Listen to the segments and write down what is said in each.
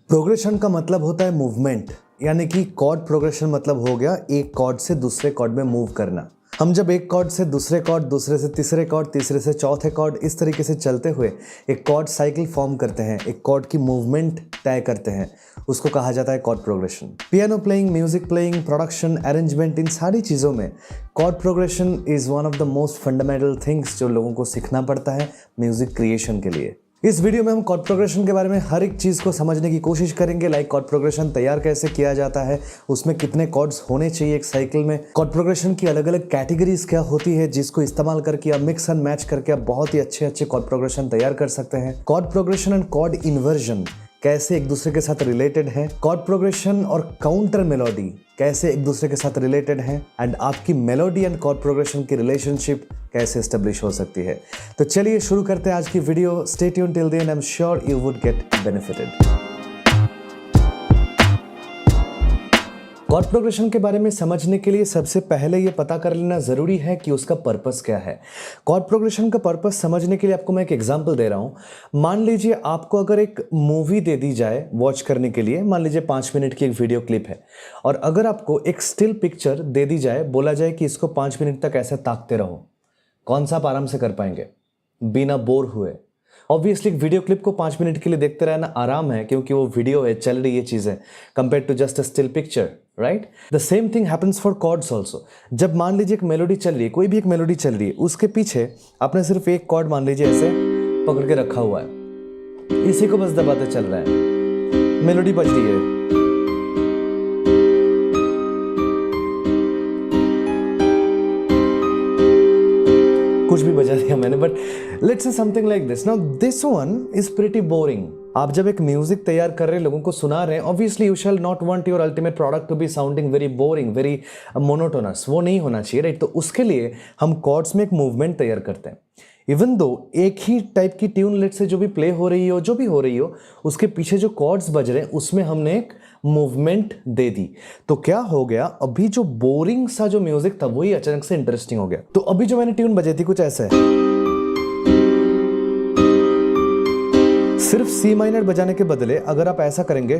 Progression का मतलब होता है मूवमेंट, यानी कि कॉर्ड प्रोग्रेशन मतलब हो गया एक कॉर्ड से दूसरे कॉर्ड में मूव करना। हम जब एक कॉर्ड से दूसरे कॉर्ड, दूसरे से तीसरे कॉर्ड, तीसरे से चौथे कॉर्ड, इस तरीके से चलते हुए एक कॉर्ड साइकिल फॉर्म करते हैं, एक कॉर्ड की मूवमेंट तय करते हैं, उसको कहा जाता है chord progression. Piano playing, music playing, production, arrangement, इन सारी चीज़ों में chord progression is one of the most fundamental things जो लोगों को सीखना पड़ता है म्यूजिक क्रिएशन के लिए। इस वीडियो में हम कॉर्ड प्रोग्रेशन के बारे में हर एक चीज़ को समझने की कोशिश करेंगे, लाइक कॉर्ड प्रोग्रेशन तैयार कैसे किया जाता है, उसमें कितने कॉर्ड्स होने चाहिए एक साइकिल में, कॉर्ड प्रोग्रेशन की अलग अलग कैटेगरीज क्या होती है जिसको इस्तेमाल करके आप मिक्स एंड मैच करके आप बहुत ही अच्छे अच्छे कॉर्ड प्रोग्रेशन तैयार कर सकते हैं। Chord progression and chord inversion कैसे एक दूसरे के साथ रिलेटेड है, कॉर्ड प्रोग्रेशन और काउंटर मेलोडी कैसे एक दूसरे के साथ रिलेटेड है, एंड आपकी मेलोडी एंड कॉर्ड प्रोग्रेशन की रिलेशनशिप कैसे एस्टेब्लिश हो सकती है। तो चलिए शुरू करते हैं आज की video. Stay tuned till then, I am sure you would get benefited. Chord progression के बारे में समझने के लिए सबसे पहले ये पता कर लेना ज़रूरी है कि उसका पर्पस क्या है। कॉर्ड प्रोग्रेशन का पर्पस समझने के लिए आपको मैं एक एग्जांपल दे रहा हूँ। मान लीजिए आपको अगर एक मूवी दे दी जाए वॉच करने के लिए, मान लीजिए 5 मिनट की एक वीडियो क्लिप है, और अगर आपको एक स्टिल पिक्चर दे दी जाए, बोला जाए कि इसको 5 मिनट तक ऐसे ताकते रहो, कौन सा आप आराम से कर पाएंगे बिना बोर हुए? ऑब्वियसली वीडियो क्लिप को 5 मिनट के लिए देखते रहना आराम है क्योंकि वो वीडियो है, चल रही है चीज़ें, compare to just a still picture, right? The same thing happens for chords also. जब मान लीजिए एक मेलोडी चल रही है, कोई भी एक मेलोडी चल रही है, उसके पीछे आपने सिर्फ एक कॉर्ड मान लीजिए ऐसे पकड़ के रखा हुआ है, इसी को बस दबाते चल रहा है, मेलोडी बज रही है, कुछ भी बजा दिया मैंने, but let's say something like this. Now this one is pretty boring. आप जब एक म्यूजिक तैयार कर रहे हैं, लोगों को सुना रहे हैं, obviously you shall not want your ultimate product to be sounding very boring, very monotonous, वो नहीं होना चाहिए, राइट? तो उसके लिए हम कॉर्ड्स में एक मूवमेंट तैयार करते हैं। इवन दो एक ही टाइप की ट्यून लेट से जो भी प्ले हो रही हो, जो भी हो रही हो, उसके पीछे जो कॉर्ड्स बज रहे हैं उसमें हमने एक मूवमेंट दे दी, तो क्या हो गया, अभी जो बोरिंग सा जो म्यूजिक था वही अचानक से इंटरेस्टिंग हो गया। तो अभी जो मैंने ट्यून बजाई थी कुछ ऐसे है, सिर्फ सी माइनर बजाने के बदले अगर आप ऐसा करेंगे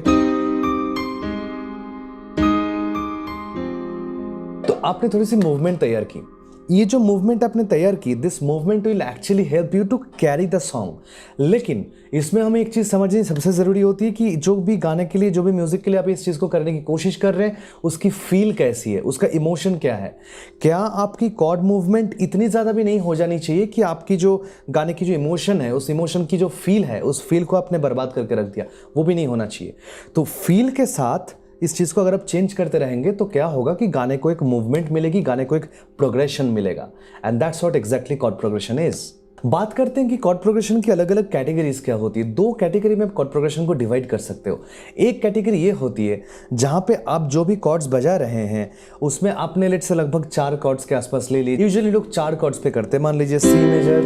तो आपने थोड़ी सी मूवमेंट तैयार की। ये जो मूवमेंट आपने तैयार की, this movement will actually help you to carry the song. लेकिन इसमें हमें एक चीज़ समझनी सबसे ज़रूरी होती है कि जो भी गाने के लिए, जो भी म्यूज़िक के लिए आप इस चीज़ को करने की कोशिश कर रहे हैं, उसकी फील कैसी है, उसका इमोशन क्या है। क्या आपकी कॉर्ड मूवमेंट इतनी ज़्यादा भी नहीं हो जानी चाहिए कि आपकी जो गाने की जो इमोशन है, उस इमोशन की जो फील है, उस फील को आपने बर्बाद करके रख दिया, वो भी नहीं होना चाहिए। तो फील के साथ इस चीज़ को अगर आप चेंज करते रहेंगे तो क्या होगा कि गाने को एक मूवमेंट मिलेगी, गाने को एक प्रोग्रेशन मिलेगा, and that's what exactly chord progression is. बात करते हैं कि कॉर्ड प्रोग्रेशन की अलग अलग कैटेगरीज क्या होती है। 2 कैटेगरी में आप कॉर्ड प्रोग्रेशन को डिवाइड कर सकते हो। एक कैटेगरी ये होती है जहां पे आप जो भी कॉर्ड्स बजा रहे हैं उसमें आपने लेट से लगभग 4 कॉर्ड्स के आसपास ले लिए। यूजुअली लोग 4 कॉर्ड्स पे करते हैं, मान लीजिए C major,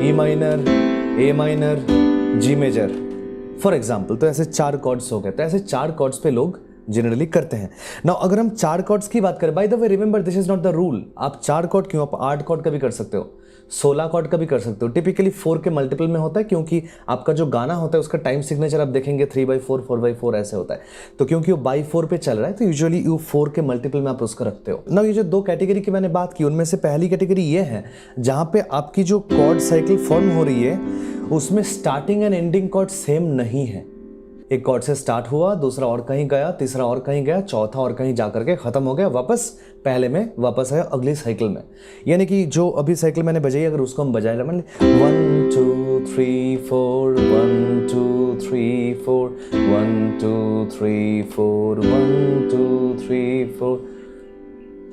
E minor, A minor, G major for example. तो ऐसे 4 कॉर्ड्स हो गए, तो ऐसे 4 कॉर्ड्स पे लोग जनरली करते हैं। नाउ अगर हम 4 कॉर्ड्स की बात करें, by the way remember this is not the rule. आप 4 कॉर्ड क्यों, आप 8 कॉर्ड का भी कर सकते हो, 16 कॉर्ड का भी कर सकते हो। टिपिकली 4 के मल्टीपल में होता है क्योंकि आपका जो गाना होता है उसका टाइम सिग्नेचर आप देखेंगे 3/4, 4/4 ऐसे होता है। तो क्योंकि वो बाई 4 पे चल रहा है तो यूजुअली यू 4 के मल्टीपल में आप उसका रखते हो। नाउ ये जो 2 कैटेगरी की मैंने बात की, उनमें से पहली कैटेगरी ये है जहां पे आपकी जो कॉर्ड साइकिल फॉर्म हो रही है उसमें starting and ending chord same नहीं है। एक कॉर्ड से स्टार्ट हुआ, दूसरा और कहीं गया, तीसरा और कहीं गया, चौथा और कहीं जाकर के खत्म हो गया, वापस पहले में वापस आया अगली साइकिल में। यानी कि जो अभी साइकिल मैंने बजाई, अगर उसको हम बजाए 1 2 3 4 1 2 3 4 1 2 3 4 1 2 3 4,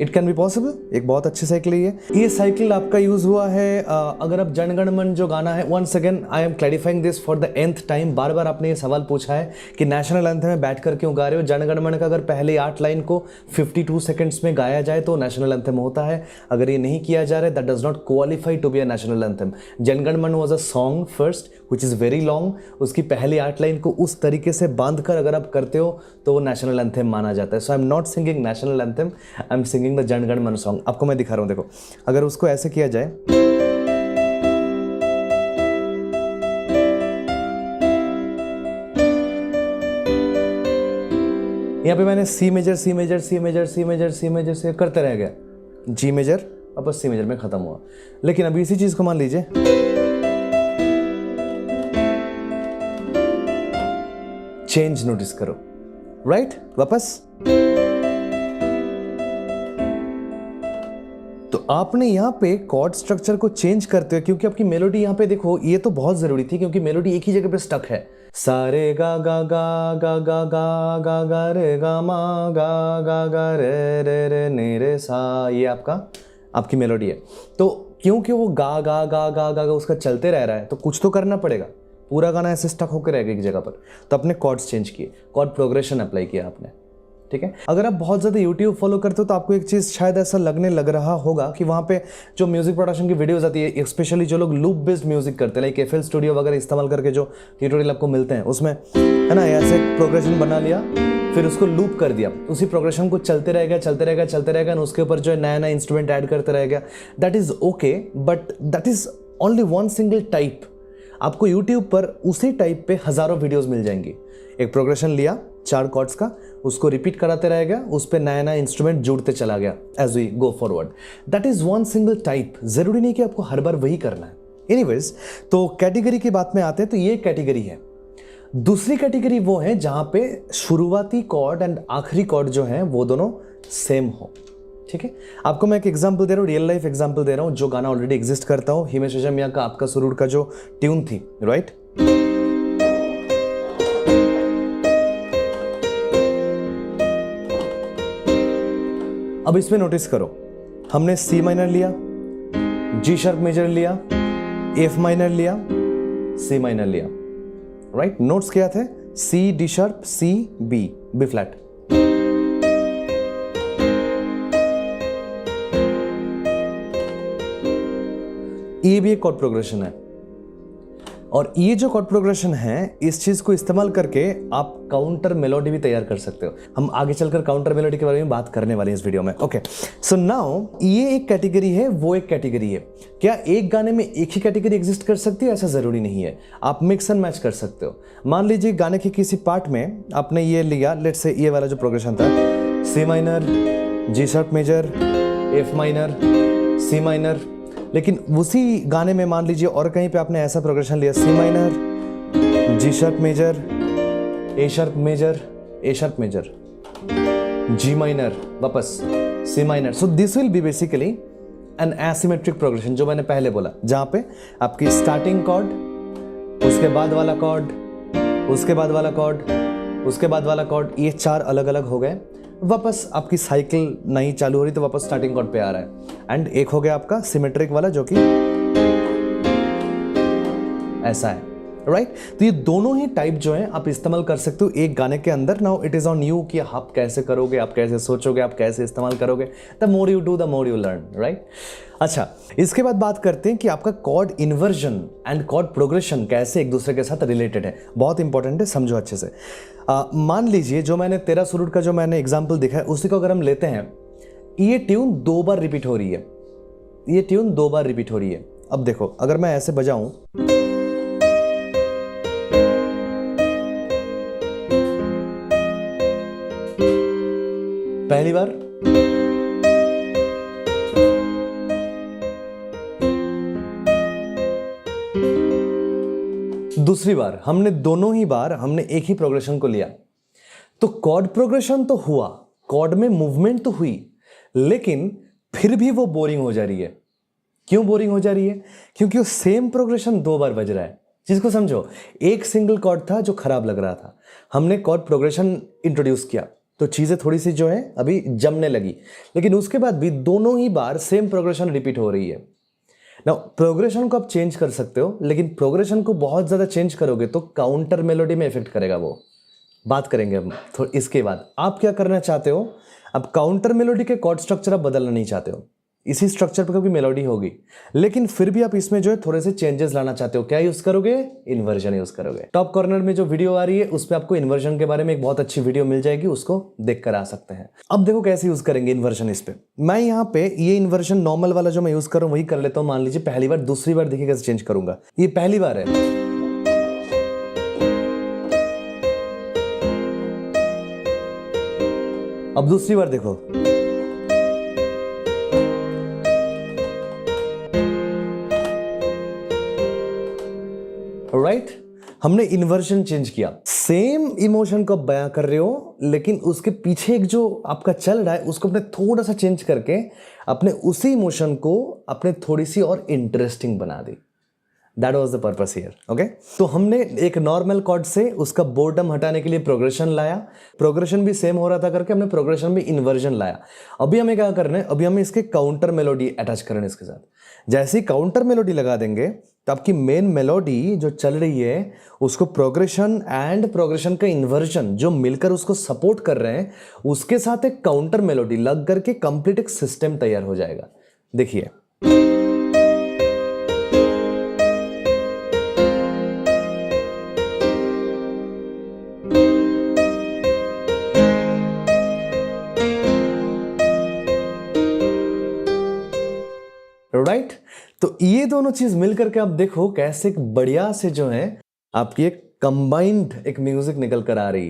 इट कैन बी पॉसिबल। एक बहुत अच्छी साइकिल है ये साइकिल आपका यूज हुआ है अगर आप जन गण मन जो गाना है, once again I am clarifying this for the nth time. बार बार आपने ये सवाल पूछा है कि नेशनल एंथम में बैठ कर क्यों गा रहे हो। जन गण मन का अगर पहले 8 लाइन को 52 सेकंड्स में गाया जाए तो नेशनल एंथम होता है। अगर ये नहीं किया जा रहा है, that does not qualify to be a national anthem. Jana Gana Mana was a song first which is very long, उसकी पहली 8 लाइन को उस तरीके से बांध कर अगर आप करते हो तो वो नेशनल एंथम माना जाता है। So I am not singing national anthem, I am singing the Jana Gana मन सॉन्ग। आपको मैं दिखा रहा हूं, देखो अगर उसको ऐसे किया जाए, यहाँ पे मैंने C major C major C major C major C major से करते रह गया, जी मेजर वापस सी मेजर में खत्म हुआ। लेकिन अभी इसी चीज को मान लीजिए चेंज नोटिस करो, राइट वापस। तो आपने यहाँ पे कॉर्ड स्ट्रक्चर को चेंज करते हो क्योंकि आपकी मेलोडी यहाँ पे देखो, ये तो बहुत जरूरी थी क्योंकि मेलोडी एक ही जगह पे स्टक है। सारे गा गा गा गा गा गा गा गा रे गा मा गा रे रे रे ने रे सा, ये आपकी मेलोडी है। तो क्योंकि वो गा गा गा गा गा उसका चलते रह रहा है तो कुछ तो करना पड़ेगा, पूरा गाना ऐसे स्टक होकर रहेगा एक जगह पर। तो अपने कॉर्ड्स चेंज किए, कॉर्ड प्रोग्रेशन अप्लाई किया आपने, ठीक है। अगर आप बहुत ज़्यादा YouTube फॉलो करते हो तो आपको एक चीज़ शायद ऐसा लगने लग रहा होगा कि वहाँ पे जो म्यूजिक प्रोडक्शन की वीडियोस आती है, स्पेशली जो लोग लूप बेस्ड म्यूजिक करते हैं, लाइक FL स्टूडियो वगैरह इस्तेमाल करके जो ट्यूटोरियल आपको मिलते हैं उसमें, है ना, ऐसे प्रोग्रेशन बना लिया फिर उसको लूप कर दिया, उसी प्रोग्रेशन को चलते रहेगा चलते रहेगा चलते रहेगा, और उसके ऊपर जो है नया नया इंस्ट्रूमेंट ऐड करते रहेगा। That is okay, but that is only one single type. आपको यूट्यूब पर उसी टाइप पे हज़ारों वीडियोस मिल जाएंगी। एक प्रोग्रेशन लिया 4 कॉर्ड्स का, उसको रिपीट कराते रहेगा, उस पर नया नया इंस्ट्रूमेंट जुड़ते चला गया as we go forward. That is one single type, ज़रूरी नहीं कि आपको हर बार वही करना है। एनीवेज, तो कैटेगरी की बात में आते हैं तो ये कैटेगरी है। दूसरी कैटेगरी वो है जहाँ पे शुरुआती कॉर्ड एंड आखिरी कॉर्ड जो है वो दोनों सेम हो, ठीक है। आपको मैं एक एग्जांपल दे रहा हूँ, रियल लाइफ एग्जांपल दे रहा हूँ, जो गाना ऑलरेडी एग्जिस्ट करता हो, हिमेश रेशमिया का आपका सुरूर का जो ट्यून थी, राइट। अब इसमें नोटिस करो, हमने सी माइनर लिया, जी शार्प मेजर लिया, एफ माइनर लिया, सी माइनर लिया, राइट। नोट्स क्या थे? सी, डी शार्प, सी, बी, बी फ्लैट। ये भी एक कॉर्ड प्रोग्रेशन है, और ये जो कॉर्ड प्रोग्रेशन है इस चीज को इस्तेमाल करके आप काउंटर मेलोडी भी तैयार कर सकते हो। हम आगे चलकर काउंटर मेलोडी के बारे में बात करने वाले हैं इस वीडियो में। ओके, सो नाउ ये एक कैटेगरी है, वो एक कैटेगरी है। क्या एक गाने में एक ही कैटेगरी एग्जिस्ट कर सकती है? ऐसा जरूरी नहीं है, आप मिक्स एंड मैच कर सकते हो। मान लीजिए गाने के किसी पार्ट में आपने ये लिया, लेट्स से ये वाला जो प्रोग्रेशन था, C minor, G sharp major, F minor, C minor, लेकिन उसी गाने में मान लीजिए और कहीं पे आपने ऐसा प्रोग्रेशन लिया, C minor, G sharp major, A sharp major, A sharp major, G minor, वापस C minor. So this will be basically an asymmetric progression, जो मैंने पहले बोला, जहां पे आपकी स्टार्टिंग कॉर्ड, उसके बाद वाला कॉर्ड, उसके बाद वाला कॉर्ड, उसके बाद वाला कॉर्ड, ये 4 अलग अलग हो गए। वापस आपकी साइकिल नहीं चालू हो रही तो वापस स्टार्टिंग कॉर्ड पे आ रहा है। एंड एक हो गया आपका सिमेट्रिक वाला जो कि ऐसा है, राइट। तो ये दोनों ही टाइप जो है आप इस्तेमाल कर सकते हो एक गाने के अंदर। Now it is on you कि आप कैसे करोगे, आप कैसे सोचोगे, आप कैसे इस्तेमाल करोगे। The more you do the more you learn, right. अच्छा, इसके बाद बात करते हैं कि आपका chord inversion and chord progression कैसे एक दूसरे के साथ रिलेटेड है। बहुत इंपॉर्टेंट है, समझो अच्छे से। मान लीजिए जो मैंने तेरा सुरूर का जो मैंने एग्जाम्पल देखा है, उसी को अगर हम लेते हैं, ये ट्यून 2 बार रिपीट हो रही है, ये ट्यून 2 बार रिपीट हो रही है। अब देखो, अगर मैं ऐसे बजाऊं, पहली बार, दूसरी बार, हमने दोनों ही बार हमने एक ही प्रोग्रेशन को लिया। तो कॉर्ड प्रोग्रेशन तो हुआ, कॉर्ड में मूवमेंट तो हुई, लेकिन फिर भी वो बोरिंग हो जा रही है। क्यों बोरिंग हो जा रही है? क्योंकि वो सेम प्रोग्रेशन 2 बार बज रहा है। चीज को समझो, एक सिंगल कॉर्ड था जो खराब लग रहा था, हमने कॉर्ड प्रोग्रेशन इंट्रोड्यूस किया तो चीजें थोड़ी सी जो है अभी जमने लगी, लेकिन उसके बाद भी दोनों ही बार सेम प्रोग्रेशन रिपीट हो रही है। ना प्रोग्रेशन को आप चेंज कर सकते हो, लेकिन प्रोग्रेशन को बहुत ज़्यादा चेंज करोगे तो काउंटर मेलोडी में इफेक्ट करेगा। वो बात करेंगे हम तो इसके बाद। आप क्या करना चाहते हो? अब काउंटर मेलोडी के कॉर्ड स्ट्रक्चर आप बदलना नहीं चाहते हो, इसी स्ट्रक्चर पर कभी मेलोडी होगी, लेकिन फिर भी आप इसमें जो है थोड़े से चेंजेस लाना चाहते हो। क्या यूज करोगे? इन्वर्जन यूज करोगे। टॉप कॉर्नर में जो वीडियो आ रही है उस पर आपको इन्वर्जन के बारे में एक बहुत अच्छी वीडियो मिल जाएगी, उसको देख कर आ सकते हैं। अब देखो कैसे यूज करेंगे इन्वर्जन। इस पे मैं यहाँ पे ये इन्वर्जन नॉर्मल वाला जो मैं यूज कर रहा हूँ वही कर लेता हूँ। मान लीजिए पहली बार, दूसरी बार देखिए कैसे चेंज करूंगा। ये पहली बार है, अब दूसरी बार देखो। राइट, हमने इन्वर्जन चेंज किया, सेम इमोशन को बयां कर रहे हो लेकिन उसके पीछे एक जो आपका चल रहा है उसको अपने थोड़ा सा चेंज करके अपने उसी इमोशन को अपने थोड़ी सी और इंटरेस्टिंग बना दी। That was the purpose here. Okay, तो हमने एक नॉर्मल कॉर्ड से उसका बोर्डम हटाने के लिए प्रोग्रेशन लाया, प्रोग्रेशन भी सेम हो रहा था करके हमने प्रोग्रेशन में इन्वर्जन लाया। अभी हमें क्या करना है, अभी हमें इसके काउंटर मेलोडी अटैच करना है इसके साथ। जैसे ही काउंटर मेलोडी लगा देंगे तो आपकी मेन मेलोडी जो चल रही है उसको प्रोग्रेशन एंड प्रोग्रेशन का इन्वर्जन जो मिलकर उसको सपोर्ट कर रहे हैं उसके साथ एक काउंटर मेलोडी लग करके कंप्लीट एक सिस्टम तैयार हो जाएगा। देखिए, राइट, तो ये दोनों चीज मिलकर के आप देखो कैसे एक बढ़िया से जो है आपकी एक कंबाइंड एक म्यूजिक निकल कर आ रही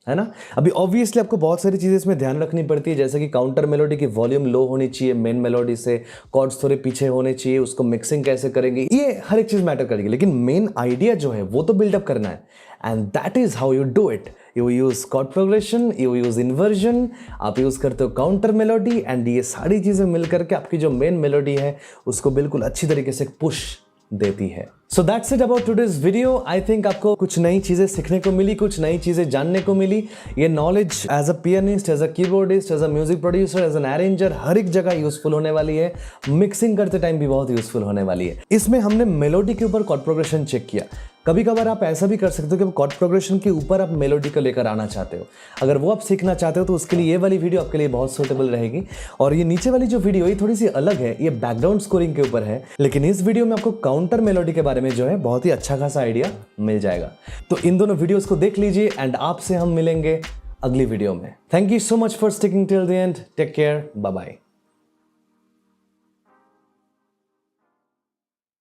है ना। अभी ऑब्वियसली आपको बहुत सारी चीजें इसमें ध्यान रखनी पड़ती है, जैसे कि काउंटर मेलोडी की वॉल्यूम लो होनी चाहिए मेन मेलोडी से, कॉर्ड्स थोड़े पीछे होने चाहिए, उसको मिक्सिंग कैसे करेंगे, ये हर एक चीज मैटर करेगी, लेकिन मेन आइडिया जो है वो तो बिल्डअप करना है। And that is how you do it. You use chord progression, you use inversion, आप यूज करते हो काउंटर मेलोडी, एंड ये सारी चीजें मिलकर के आपकी जो मेन मेलोडी है उसको बिल्कुल अच्छी तरीके से पुश देती है। So that's it about today's video. I think आपको कुछ नई चीजें सीखने को मिली, कुछ नई चीजें जानने को मिली। ये knowledge as a pianist, as a keyboardist, as a music producer, as an arranger हर एक जगह यूजफुल होने वाली है। मिक्सिंग करते टाइम भी बहुत यूजफुल होने वाली है। इसमें हमने मेलोडी के ऊपर कॉर्ड प्रोग्रेशन चेक किया। कभी कभार आप ऐसा भी कर सकते हो कि कॉर्ड प्रोग्रेशन के ऊपर आप मेलोडी को लेकर आना चाहते हो। अगर वो आप सीखना चाहते हो तो उसके लिए ये वाली वीडियो आपके लिए बहुत सूटेबल रहेगी। और ये नीचे वाली जो वीडियो ये थोड़ी सी अलग है, ये बैकग्राउंड स्कोरिंग के ऊपर है, लेकिन इस वीडियो में आपको काउंटर मेलोडी के बारे में जो है बहुत ही अच्छा खासा आइडिया मिल जाएगा। तो इन दोनों वीडियोस को देख लीजिए एंड आपसे हम मिलेंगे अगली वीडियो में। Thank you so much for sticking till the end. Take care, bye bye.